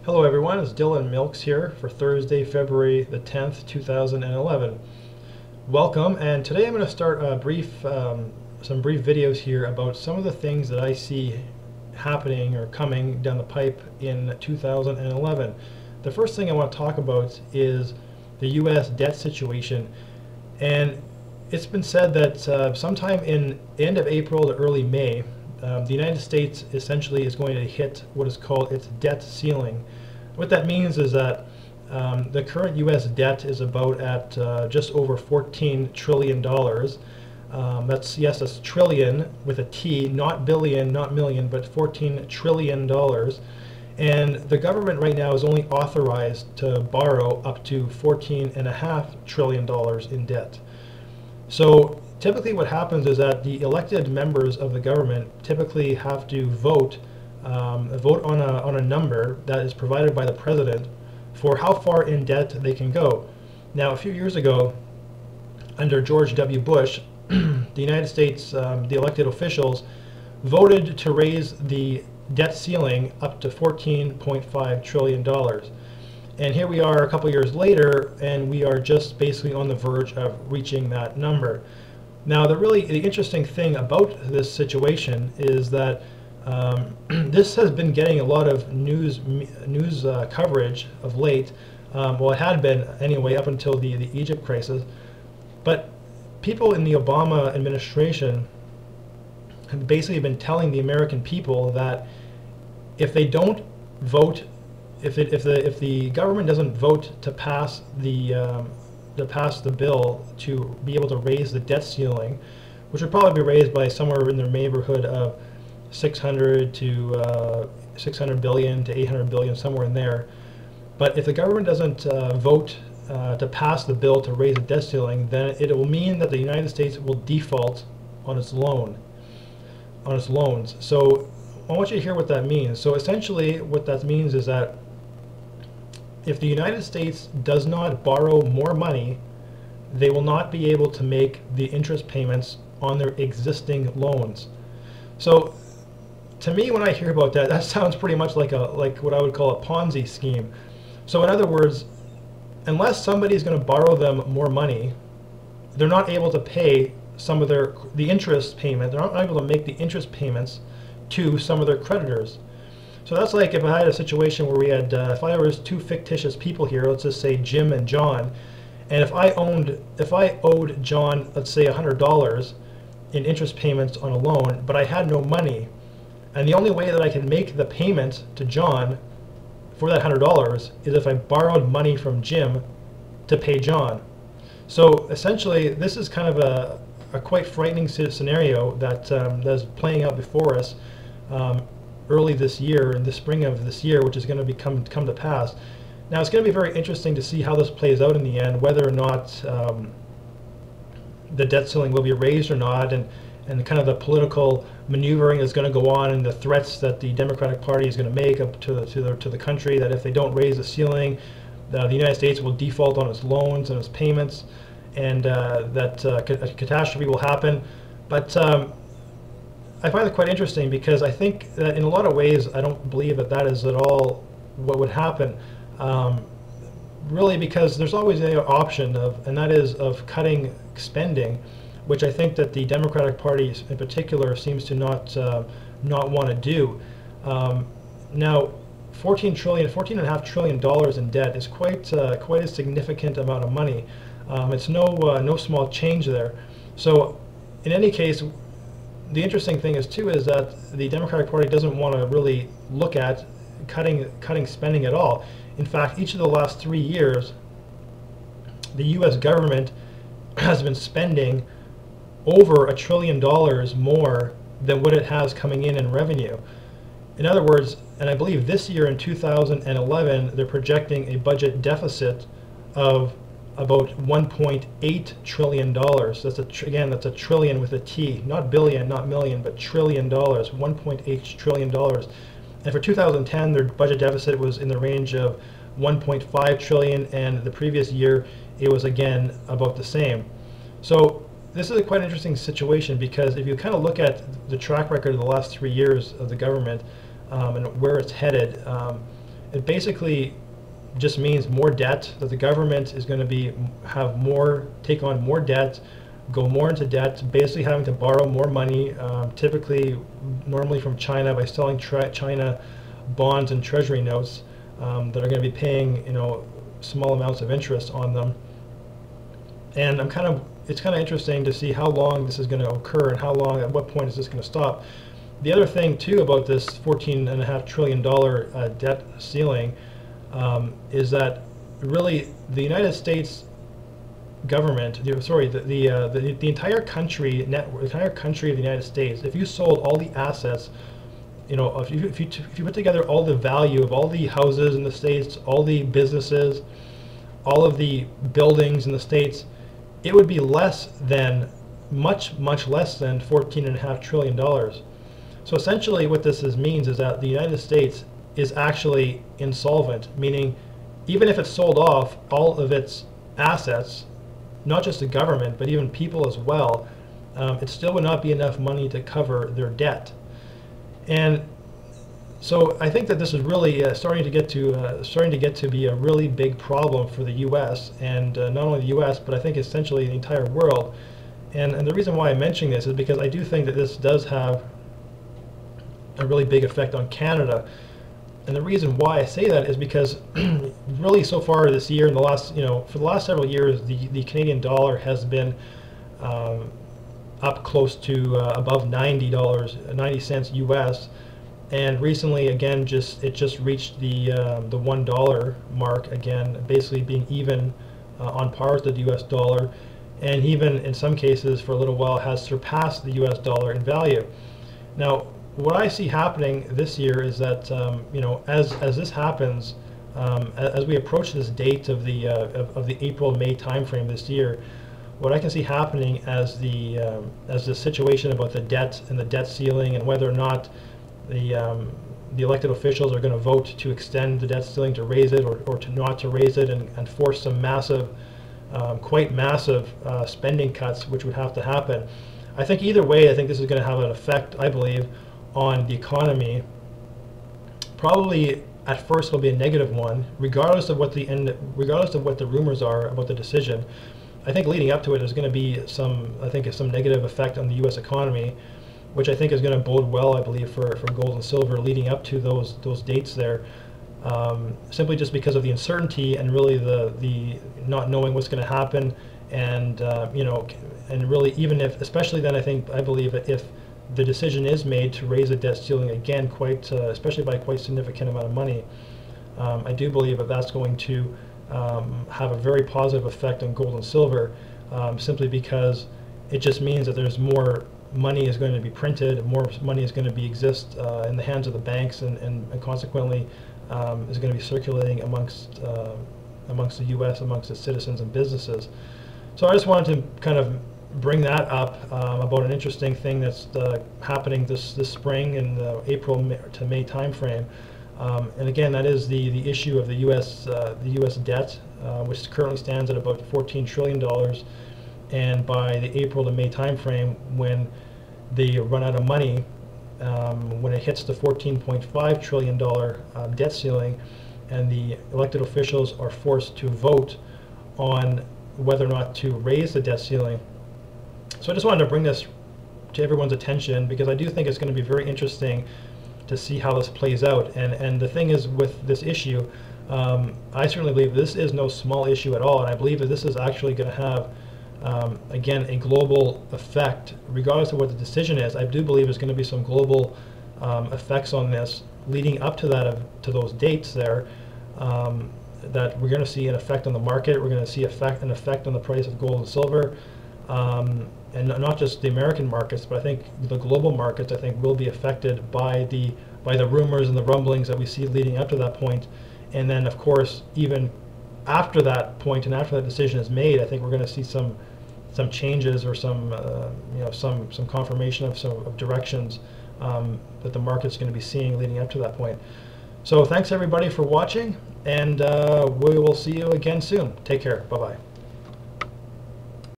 Hello everyone, it's Dylan Milks here for Thursday, February the 10th, 2011. Welcome, and today I'm going to start some brief videos here about some of the things that I see happening or coming down the pipe in 2011. The first thing I want to talk about is the U.S. debt situation, and it's been said that sometime in the end of April to early May, the United States essentially is going to hit what is called its debt ceiling. What that means is that the current U.S. debt is about at just over $14 trillion. That's trillion with a T, not billion, not million, but $14 trillion. And the government right now is only authorized to borrow up to $14.5 trillion in debt. So typically what happens is that the elected members of the government typically have to vote on a number that is provided by the president for how far in debt they can go. Now, a few years ago, under George W. Bush, the United States, the elected officials voted to raise the debt ceiling up to $14.5 trillion. And here we are a couple years later, and we are just basically on the verge of reaching that number. Now, the interesting thing about this situation is that this has been getting a lot of news coverage of late. Well, it had been anyway up until the Egypt crisis. But people in the Obama administration have basically been telling the American people that if they don't vote, if the government doesn't vote to pass the bill to be able to raise the debt ceiling, which would probably be raised by somewhere in the neighborhood of 600 billion to 800 billion, somewhere in there. But if the government doesn't vote to pass the bill to raise the debt ceiling, then it will mean that the United States will default on its loans. So I want you to hear what that means. So essentially what that means is that if the United States does not borrow more money, they will not be able to make the interest payments on their existing loans. So to me, when I hear about that, that sounds pretty much like what I would call a Ponzi scheme. So in other words, unless somebody's going to borrow them more money, they're not able to pay some of the interest payment. They're not able to make the interest payments to some of their creditors. So that's like if I had a situation where we had, if I was two fictitious people here, let's just say Jim and John, and if I owed John, let's say $100 in interest payments on a loan, but I had no money, and the only way that I can make the payment to John for that $100 is if I borrowed money from Jim to pay John. So essentially, this is kind of a quite frightening scenario that is playing out before us early this year, in the spring of this year, which is going to come to pass. Now, it's going to be very interesting to see how this plays out in the end, whether or not the debt ceiling will be raised or not, and kind of the political maneuvering is going to go on, and the threats that the Democratic Party is going to make up to the country, that if they don't raise the ceiling, the United States will default on its loans and its payments, and that a catastrophe will happen. But I find it quite interesting, because I think that in a lot of ways I don't believe that is at all what would happen. Really, because there's always the option of, and that is of cutting spending, which I think that the Democratic Party in particular seems to not want to do. Now, $14.5 trillion in debt is quite a significant amount of money. It's no small change there. So, in any case, the interesting thing is that the Democratic Party doesn't want to really look at cutting spending at all. In fact, each of the last 3 years, the U.S. government has been spending over $1 trillion more than what it has coming in revenue. In other words, and I believe this year in 2011, they're projecting a budget deficit of about $1.8 trillion. Again, that's a trillion with a T, not billion, not million, but trillion dollars, $1.8 trillion. And for 2010, their budget deficit was in the range of 1.5 trillion, and the previous year it was again about the same. So this is a quite interesting situation, because if you kind of look at the track record of the last 3 years of the government and where it's headed, it basically just means more debt, that the government is going to take on more debt, go more into debt, basically having to borrow more money, normally from China, by selling China bonds and treasury notes that are going to be paying, small amounts of interest on them. And it's kind of interesting to see how long this is going to occur and at what point is this going to stop. The other thing too about this $14.5 trillion debt ceiling is that really the United States government, the entire country, the entire country of the United States, if you sold all the assets, if you put together all the value of all the houses in the States, all the businesses, all of the buildings in the States, it would be much less than $14.5 trillion. So essentially what this means is that the United States is actually insolvent, meaning even if it sold off all of its assets, not just the government, but even people as well, it still would not be enough money to cover their debt. And so I think that this is really starting to get to be a really big problem for the U.S. and not only the U.S. but I think essentially the entire world. And the reason why I'm mentioning this is because I do think that this does have a really big effect on Canada. And the reason why I say that is because really so far this year, for the last several years, the Canadian dollar has been up close to above $90 US. And recently, again, it just reached the $1 mark again, basically being even on par with the U.S. dollar, and even in some cases for a little while has surpassed the U.S. dollar in value. Now, what I see happening this year is that as this happens, as we approach this date of the April-May timeframe this year, what I can see happening as the situation about the debt and the debt ceiling and whether or not the elected officials are going to vote to extend the debt ceiling, to raise it or to not to raise it, and force some massive, quite massive spending cuts, which would have to happen. I think either way, I think this is going to have an effect, I believe, on the economy. Probably at first it'll be a negative one, regardless of what the rumors are about the decision. I think leading up to it, there's going to be some negative effect on the U.S. economy, which I think is going to bode well, I believe, for gold and silver leading up to those dates there, simply just because of the uncertainty and really the not knowing what's going to happen, and and really especially then I believe that if the decision is made to raise the debt ceiling again, especially by quite significant amount of money, I do believe that that's going to have a very positive effect on gold and silver, simply because it just means that there's more money is going to be printed, more money is going to exist in the hands of the banks, and consequently is going to be circulating amongst the U.S., amongst its citizens and businesses. So I just wanted to kind of bring that up about an interesting thing that's happening this spring in the April to May timeframe. And again, that is the issue of the U.S. Debt, which currently stands at about $14 trillion. And by the April to May timeframe, when they run out of money, when it hits the $14.5 trillion debt ceiling, and the elected officials are forced to vote on whether or not to raise the debt ceiling. So I just wanted to bring this to everyone's attention, because I do think it's going to be very interesting to see how this plays out. And the thing is, with this issue, I certainly believe this is no small issue at all, and I believe that this is actually going to have again, a global effect, regardless of what the decision is. I do believe there's going to be some global effects on this leading up to to those dates there, that we're going to see an effect on the market. We're going to see an effect on the price of gold and silver, and not just the American markets, but I think the global markets, I think, will be affected by the rumors and the rumblings that we see leading up to that point. And then, of course, even after that point and after that decision is made, I think we're going to see some changes or some confirmation of some directions that the market's going to be seeing leading up to that point. So thanks everybody for watching, and we will see you again soon. Take care. Bye-bye.